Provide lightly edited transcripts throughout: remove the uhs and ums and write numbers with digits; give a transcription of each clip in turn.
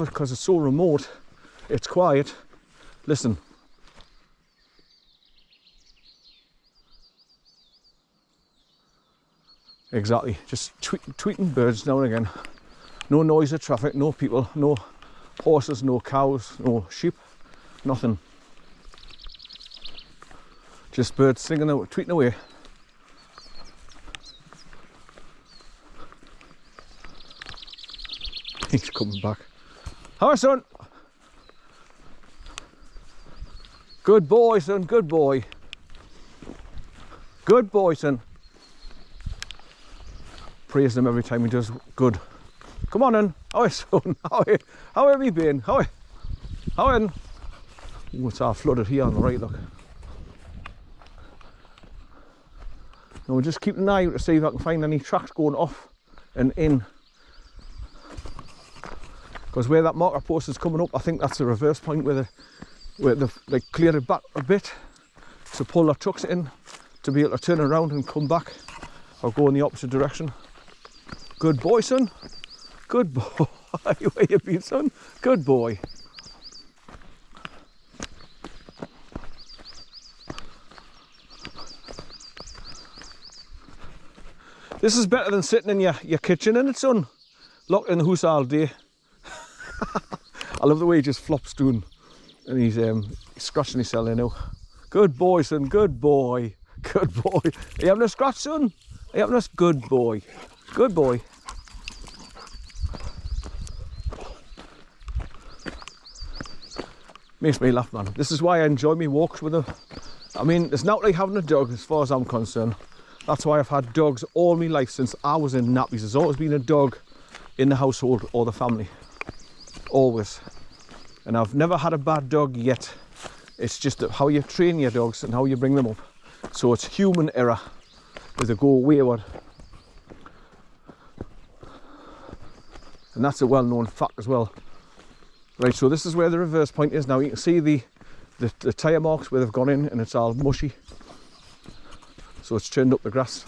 because it's so remote, it's quiet. Listen. Exactly, just tweeting birds now and again. No noise of traffic, no people, no horses, no cows, no sheep, nothing. Just birds singing, tweeting away. He's coming back. Hi, son. Good boy, son, good boy. Good boy, son. Praise him every time he does good. Come on in. How are son? How have you been? How in? Oh, it's all flooded here on the right, look. Now we're just keeping an eye out to see if I can find any tracks going off and in. Because where that marker post is coming up, I think that's the reverse point where they've like cleared it back a bit to pull their trucks in to be able to turn around and come back or go in the opposite direction. Good boy, son. Good boy. Where you been, son? Good boy. This is better than sitting in your kitchen, isn't it, son? Locked in the house all day. I love the way he just flops down and he's scratching himself there now. Good boy, son. Good boy. Good boy. Are you having a scratch, son? Are you having a good boy? Good boy. Makes me laugh, man. This is why I enjoy my walks with him. I mean, it's not like having a dog as far as I'm concerned. That's why I've had dogs all my life since I was in nappies. There's always been a dog in the household or the family. Always. And I've never had a bad dog yet. It's just how you train your dogs and how you bring them up. So it's human error if they go wayward. And that's a well-known fact as well. Right, so this is where the reverse point is now. You can see the tyre marks where they've gone in and it's all mushy. So it's churned up the grass.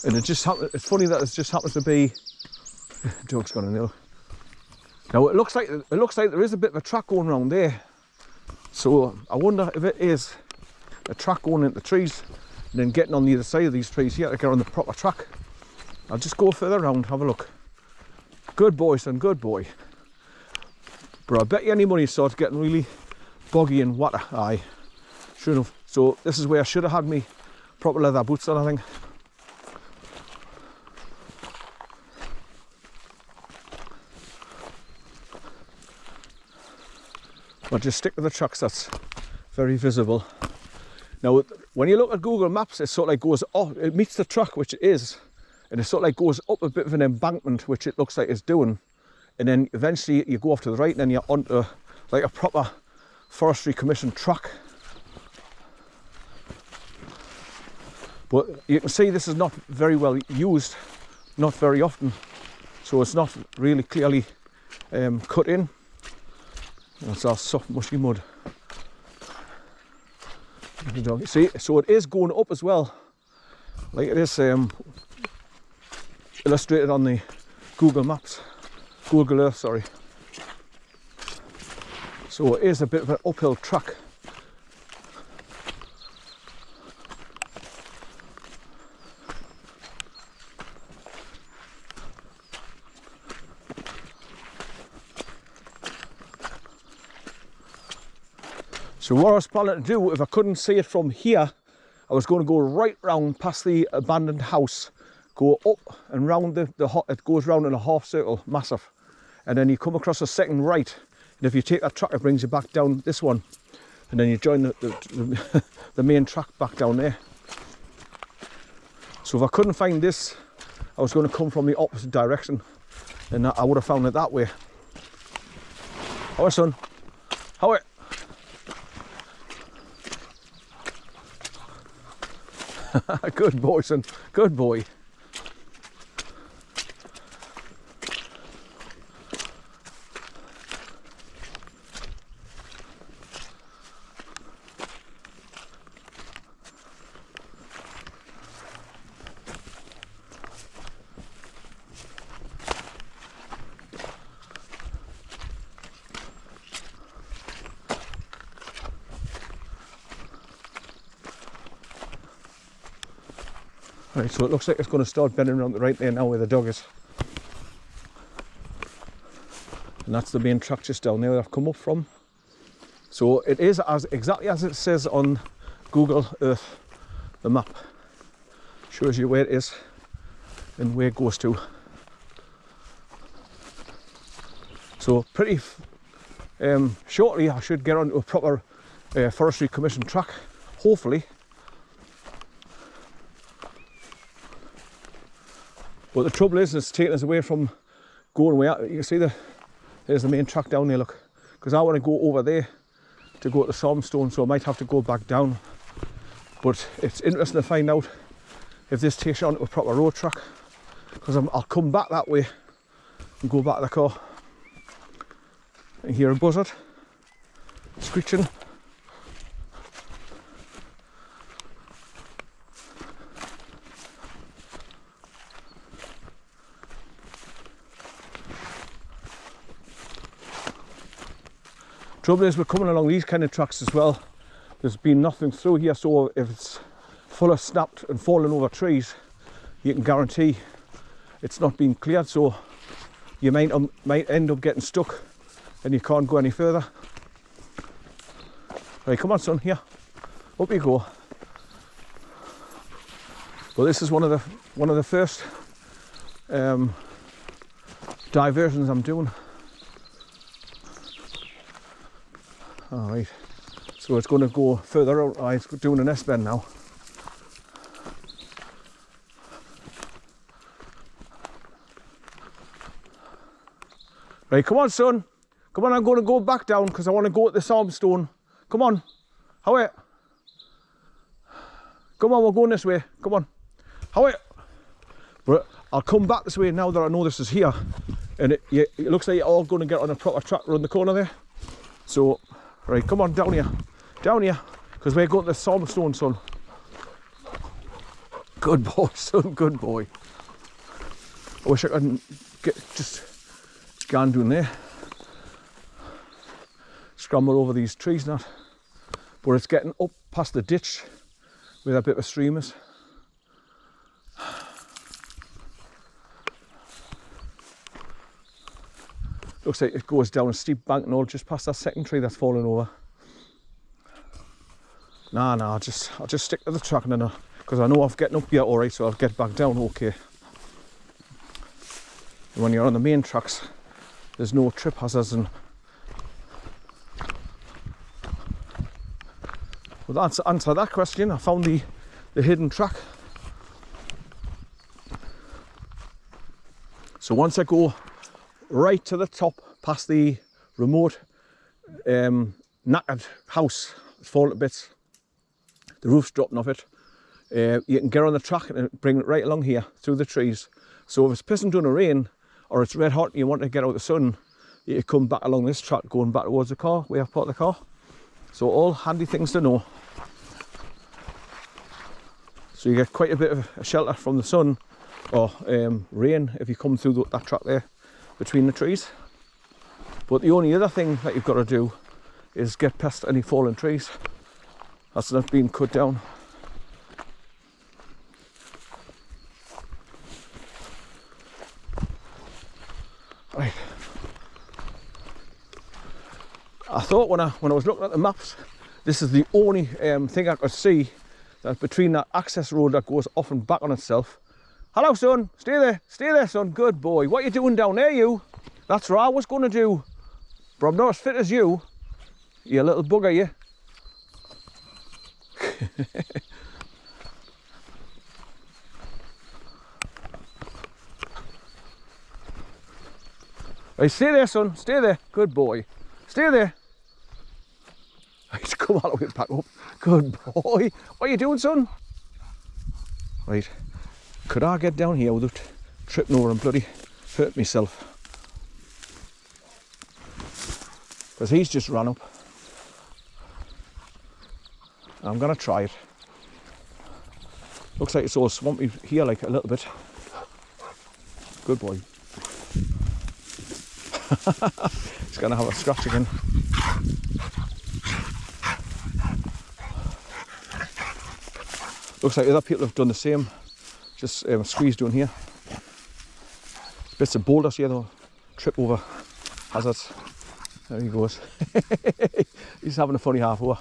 And it just happened, it's funny that it just happens to be, dog's gone in there. Now it looks like there is a bit of a track going around there. So I wonder if it is a track going into the trees and then getting on the other side of these trees here to get on the proper track. I'll just go further around, have a look. Good boy, son, good boy. But I bet you any money it starts getting really boggy and water. Aye, sure enough. So this is where I should have had me proper leather boots on, I think. But just stick to the tracks, that's very visible. Now, when you look at Google Maps, it sort of like goes off, it meets the track, which it is, and it sort of like goes up a bit of an embankment, which it looks like it's doing. And then eventually you go off to the right and then you're onto like a proper Forestry Commission track. But you can see this is not very well used, not very often. So it's not really clearly cut in. It's all soft, mushy mud. See, so it is going up as well. Like it is illustrated on the Google Maps. Google Earth, sorry. So it is a bit of an uphill track. So what I was planning to do, if I couldn't see it from here, I was going to go right round past the abandoned house, go up and round it goes round in a half circle, massive. And then you come across a second right, and if you take that track, it brings you back down this one. And then you join the main track back down there. So if I couldn't find this, I was going to come from the opposite direction, and I would have found it that way. How are, son? How are? Good boy, son. Good boy. Right, so it looks like it's going to start bending around right there now where the dog is. And that's the main track just down there that I've come up from. So it is exactly as it says on Google Earth, the map. Shows you where it is and where it goes to. So pretty shortly I should get onto a proper Forestry Commission track, hopefully. But the trouble is, it's taking us away from going way out. You can see there's the main track down there, look. Because I want to go over there to go to Stormstone, so I might have to go back down. But it's interesting to find out if this takes you onto a proper road track. Because I'll come back that way and go back to the car. And hear a buzzard screeching. Trouble is, we're coming along these kind of tracks as well. There's been nothing through here, so if it's full of snapped and falling over trees, you can guarantee it's not been cleared, so you might end up getting stuck and you can't go any further. Right, come on son, here, up you go. Well, this is one of the first diversions I'm doing. Alright, so it's going to go further out. It's doing an S-bend now. Right, come on son. Come on, I'm going to go back down because I want to go at the Stormstone. Come on. How are you? Come on, we're going this way. Come on. How are you? But I'll come back this way now that I know this is here. And it looks like you're all going to get on a proper track around the corner there. So, right, come on, down here. Down here. Because we're going to the Stormstone, son. Good boy, son, good boy. I wish I could just go and down there. Scramble over these trees now. But it's getting up past the ditch where that bit of stream is. Looks like it goes down a steep bank and all just past that second tree that's fallen over. Nah, I'll just stick to the track and then because I know I'm getting up here alright, so I'll get back down okay. And when you're on the main tracks, there's no trip hazards and well, that's answer that question. I found the hidden track. So once I go right to the top past the remote knackered house, it's fallen to bits, the roof's dropping off it, you can get on the track and bring it right along here through the trees. So if it's pissing down a rain or it's red hot and you want to get out the sun, you come back along this track going back towards the car where I've parked the car. So all handy things to know. So you get quite a bit of a shelter from the sun or rain if you come through that track there between the trees. But the only other thing that you've got to do is get past any fallen trees that's not being cut down. Right. I thought when I was looking at the maps, this is the only thing I could see that between that access road that goes off and back on itself. Hello son, stay there son, good boy. What are you doing down there, you? That's what I was going to do. But I'm not as fit as you. You little bugger, you. Right, stay there son, stay there, good boy. Stay there. Right, come all the way back up. Good boy. What are you doing, son? Right, could I get down here without tripping over and bloody hurt myself? Because he's just run up. I'm gonna try it. Looks like it's all swampy here, like a little bit. Good boy. He's gonna have a scratch again. Looks like other people have done the same. just squeeze down here. Bits of boulders here though, trip over hazards. There he goes. He's having a funny half hour.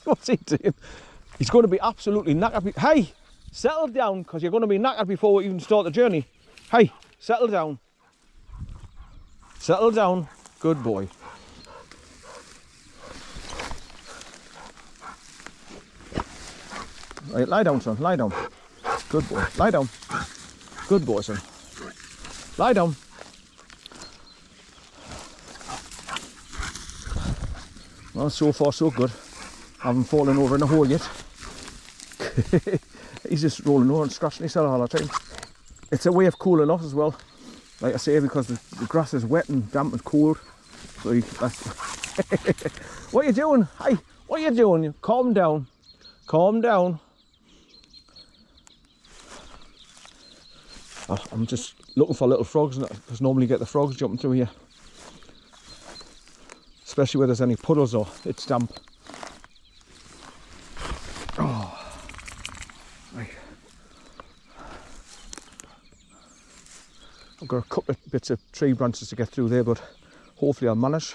What's he doing? He's going to be absolutely knackered. Hey, settle down, because you're going to be knackered before we even start the journey. Hey, settle down. Settle down. Good boy. Right, lie down, son. Lie down. Good boy. Lie down. Good boy, son. Lie down. Well, so far so good. I haven't fallen over in a hole yet. He's just rolling over and scratching himself all the time. It's a way of cooling off as well. Like I say, because the grass is wet and damp and cold. So what are you doing? Hey, what are you doing? Calm down. Calm down. I'm just looking for little frogs, because normally you get the frogs jumping through here. Especially where there's any puddles or it's damp. Oh. Right. I've got a couple of bits of tree branches to get through there, but hopefully I'll manage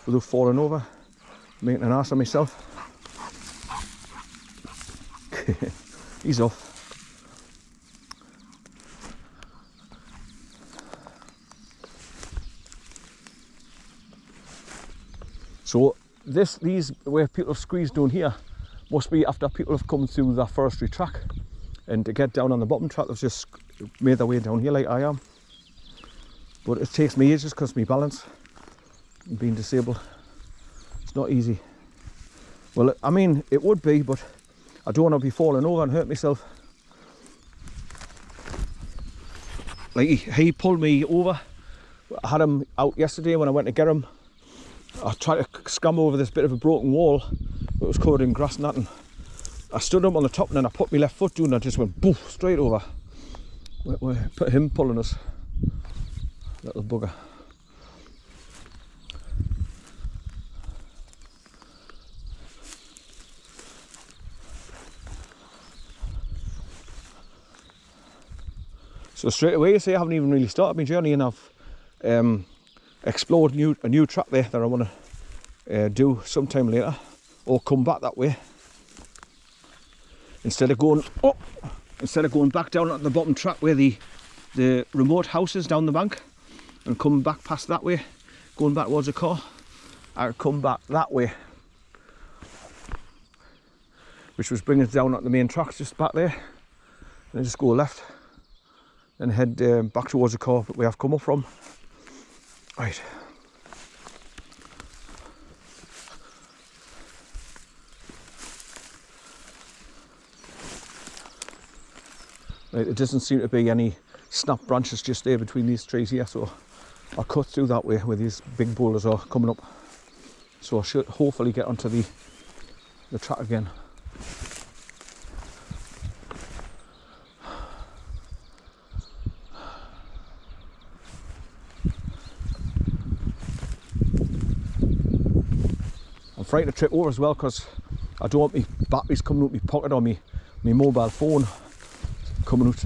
without falling over, making an ass of myself. He's off. So these where people have squeezed down here must be after people have come through that forestry track, and to get down on the bottom track they've just made their way down here like I am. But it takes me ages because of my balance and being disabled. It's not easy. Well, I mean it would be, but I don't want to be falling over and hurt myself. Like he pulled me over. I had him out yesterday when I went to get him. I tried to scam over this bit of a broken wall, but it was covered in grass and that, and I stood up on the top and then I put my left foot down and I just went boof straight over. Put him pulling us. Little bugger. So straight away you see I haven't even really started my journey, and I've explored a new track there that I want to do sometime later, or come back that way instead of going back down at the bottom track where the remote house is down the bank, and coming back past that way, going back towards the car. I could come back that way, which was bringing us down at the main tracks just back there, and then just go left and head back towards the car where I've come up from. Right. Right, it doesn't seem to be any snap branches just there between these trees here, so I'll cut through that way where these big boulders are coming up. So I should hopefully get onto the track again. I'm frightened to trip over as well, because I don't want my batteries coming out my pocket or my mobile phone coming out,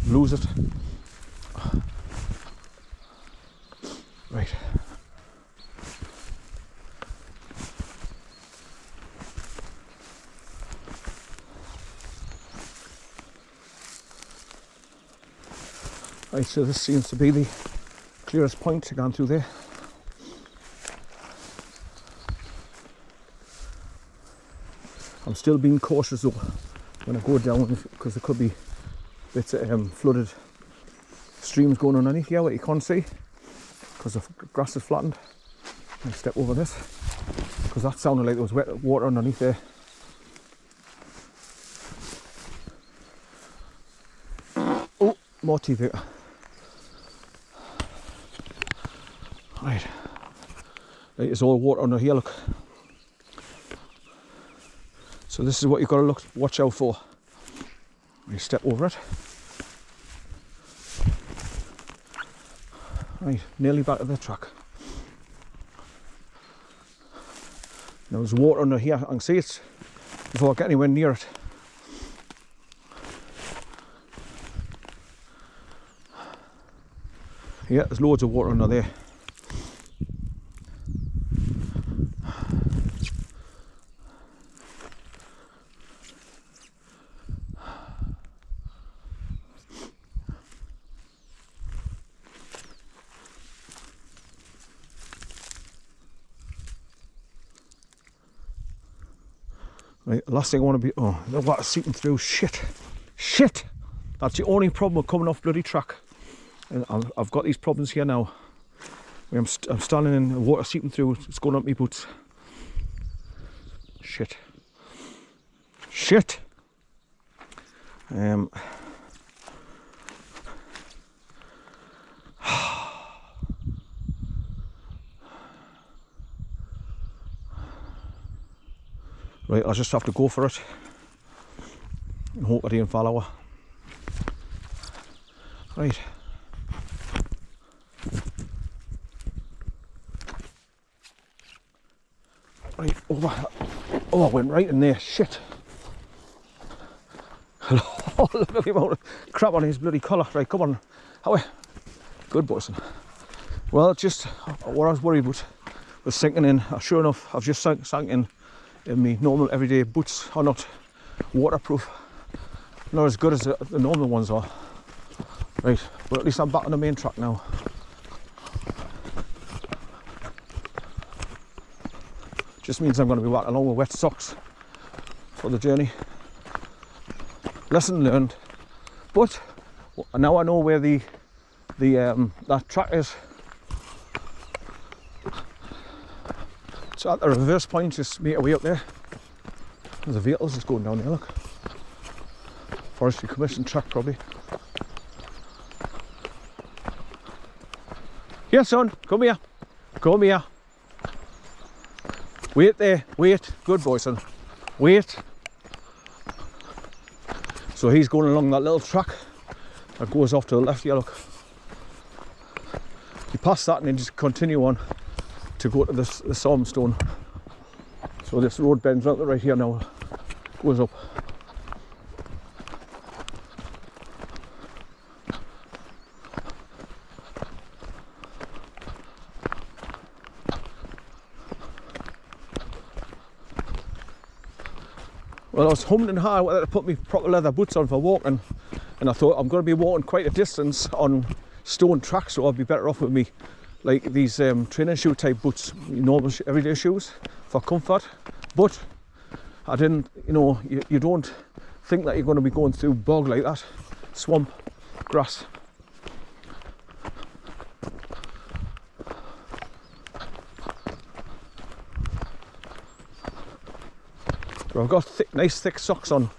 lose it. Right. Right, so this seems to be the clearest point to go through there. I'm still being cautious though when I go down, because there could be bits of flooded streams going underneath here that you can't see because the grass is flattened. I'll step over this because that sounded like there was wet water underneath there. Oh, more teeth here. Right, it's all water under here, look. So this is what you've got to watch out for. You step over it. Right, nearly back to the track. Now there's water under here, I can see it before I get anywhere near it. Yeah, there's loads of water under there. Right, last thing I want to be, oh, the water's seeping through, shit. That's the only problem with coming off bloody track. And I've got these problems here now. I'm standing in the water seeping through, it's going up my boots. Shit. Right, I'll just have to go for it and hope I didn't follow her. Right. Right, over. Oh, I went right in there, shit. Oh, look at the amount of crap on his bloody collar. Right, come on. How? Good bosun. Well, just what I was worried about was sinking in. Sure enough, I've just sunk in my normal everyday boots are not waterproof. Not as good as the normal ones are. Right, but at least I'm back on the main track now. Just means I'm going to be walking along with wet socks for the journey. Lesson learned. But now I know where that track is. So at the reverse point, just make our way up there. There's a vehicle just going down there, look. Forestry Commission track, probably. Here, son, come here. Come here. Wait there, wait. Good boy, son. Wait. So he's going along that little track that goes off to the left here, look. You pass that and then just continue on to go to the Stormstone. So this road bends out right here now, goes up. Well, I was humming and high whether to put my proper leather boots on for walking, and I thought I'm going to be walking quite a distance on stone tracks, so I'd be better off with me like these training shoe type boots, normal everyday shoes for comfort. But I didn't, you know, you don't think that you're going to be going through bog like that, swamp, grass. But I've got nice thick socks on,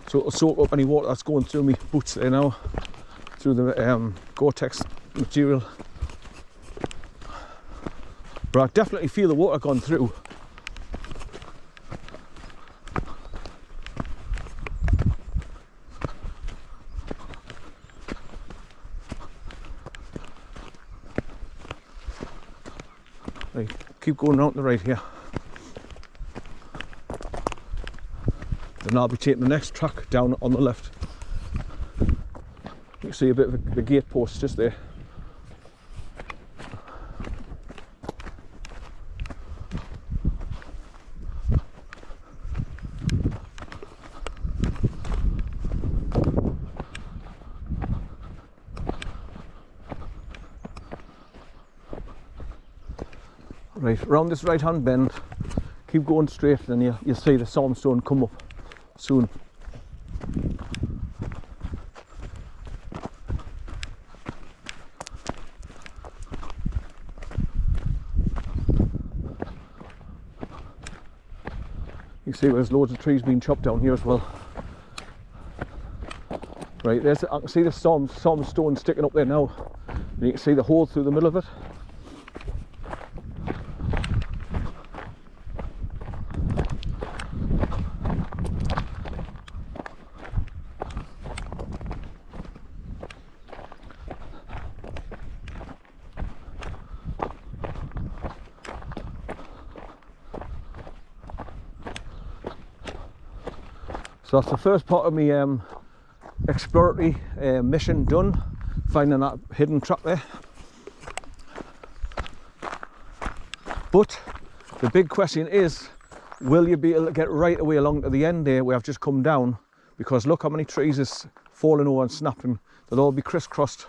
so it'll soak up any water that's going through my boots there now, through the Gore-Tex material. But I definitely feel the water gone through. Right, keep going around the right here. Then I'll be taking the next track down on the left. You can see a bit of the gate post just there. Right, around this right hand bend, keep going straight, and you'll see the Stormstone come up soon. You can see there's loads of trees being chopped down here as well. Right, I can see the Stormstone sticking up there now, and you can see the hole through the middle of it. So that's the first part of my exploratory mission done, finding that hidden track there. But the big question is, will you be able to get right away along to the end there where I've just come down? Because look how many trees is falling over and snapping. They'll all be crisscrossed.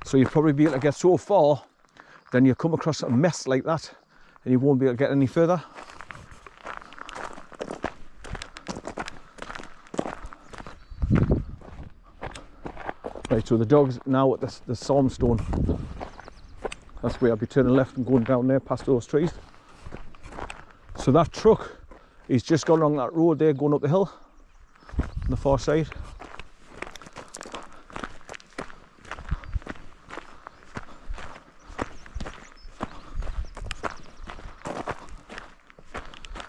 So you'll probably be able to get so far, then you'll come across a mess like that and you won't be able to get any further. Right, so the dog's now at the Stormstone. That's where I'll be turning left and going down there past those trees. So that truck, he's just gone along that road there going up the hill on the far side.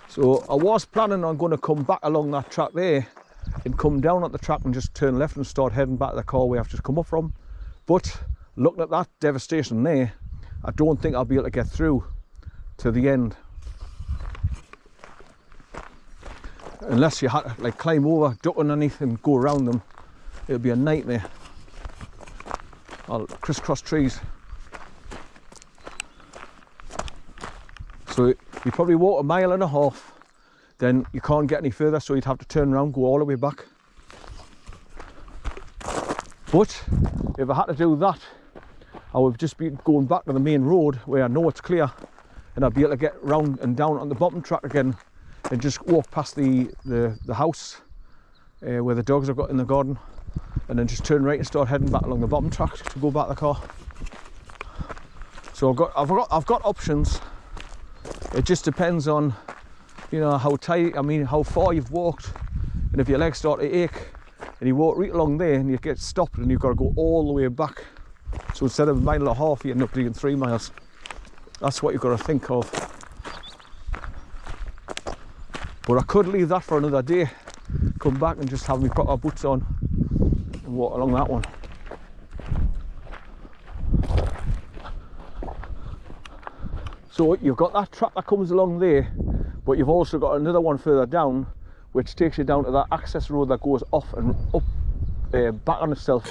So I was planning on going to come back along that track there and come down at the track and just turn left and start heading back to the car where I've just come up from. But looking at that devastation there, I don't think I'll be able to get through to the end. Unless you had to like climb over, duck underneath and go around them, it'll be a nightmare. I'll crisscross trees. So you probably walk a mile and a half, then you can't get any further, so you'd have to turn around, go all the way back. But if I had to do that, I would just be going back to the main road where I know it's clear, and I'd be able to get round and down on the bottom track again and just walk past the house where the dogs have got in the garden, and then just turn right and start heading back along the bottom track to go back to the car. So I've got options. It just depends on, you know, how tight, how far you've walked, and if your legs start to ache and you walk right along there and you get stopped and you've got to go all the way back. So instead of a mile and a half, you end up doing 3 miles. That's what you've got to think of. But I could leave that for another day, come back and just have my proper boots on and walk along that one. So you've got that track that comes along there, but you've also got another one further down which takes you down to that access road that goes off and up, back on itself.